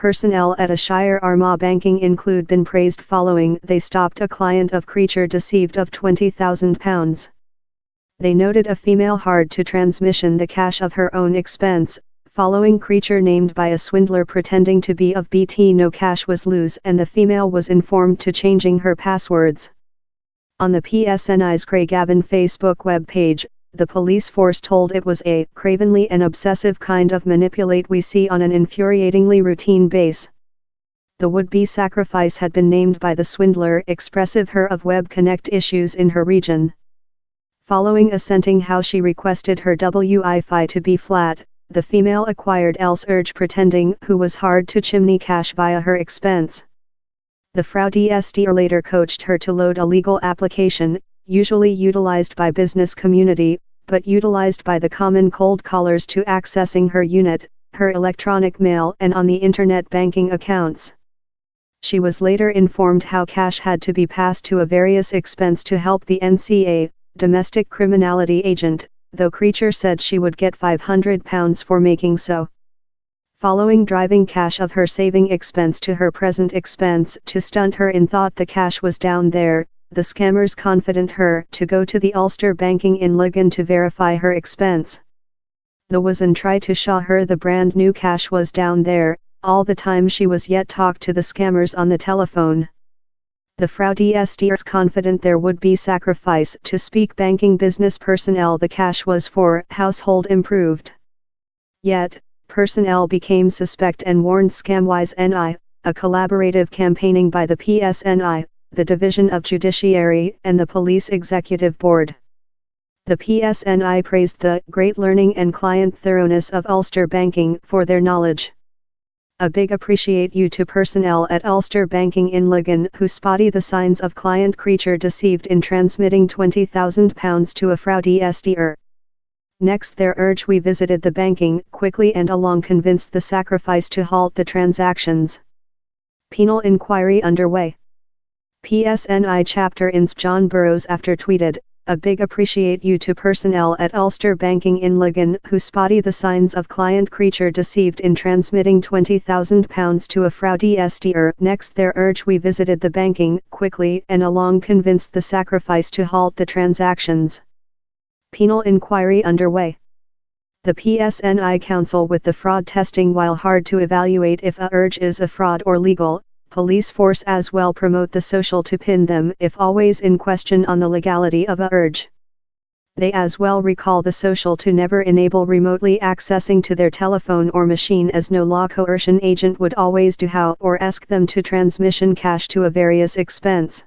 Personnel at a Shire Armagh banking include been praised following they stopped a client of creature deceived of £20,000. They noted a female hard to transmission the cash of her own expense, following creature named by a swindler pretending to be of BT no cash was loose and the female was informed to changing her passwords. On the PSNI's Craigavon Facebook web page, the police force told it was a cravenly and obsessive kind of manipulate we see on an infuriatingly routine base. The would-be sacrifice had been named by the swindler expressive her of Web Connect issues in her region. Following assenting how she requested her Wi-Fi to be flat, the female acquired else urge pretending who was hard to chimney cash via her expense. The fraudster later coached her to load a legal application, usually utilized by business community, but utilized by the common cold callers to accessing her unit, her electronic mail and on the internet banking accounts. She was later informed how cash had to be passed to a various expense to help the NCA, domestic criminality agent, though creature said she would get £500 for making so. Following driving cash of her saving expense to her present expense to stunt her in thought the cash was down there, the scammers confident her to go to the Ulster banking in Lugan to verify her expense. The was and try to show her the brand new cash was down there, all the time she was yet talk to the scammers on the telephone. The fraudsters confident there would be sacrifice to speak banking business personnel the cash was for household improved. Yet, personnel became suspect and warned Scamwise NI, a collaborative campaigning by the PSNI, the Division of Judiciary and the Police Executive Board. The PSNI praised the great learning and client thoroughness of Ulster banking for their knowledge. A big appreciate you to personnel at Ulster banking in Lugan who spotty the signs of client creature deceived in transmitting £20,000 to a fraudster. Next their urge we visited the banking quickly and along convinced the sacrifice to halt the transactions. Penal inquiry underway. PSNI chapter ins John Burrows after tweeted, a big appreciate you to personnel at Ulster banking in Lugan who spotty the signs of client creature deceived in transmitting £20,000 to a fraudster. Next their urge we visited the banking quickly and along convinced the sacrifice to halt the transactions. Penal inquiry underway. The PSNI counsel with the fraud testing while hard to evaluate if a urge is a fraud or legal. Police force as well promote the social to pin them if always in question on the legality of a urge. They as well recall the social to never enable remotely accessing to their telephone or machine as no law coercion agent would always do how or ask them to transmission cash to a various expense.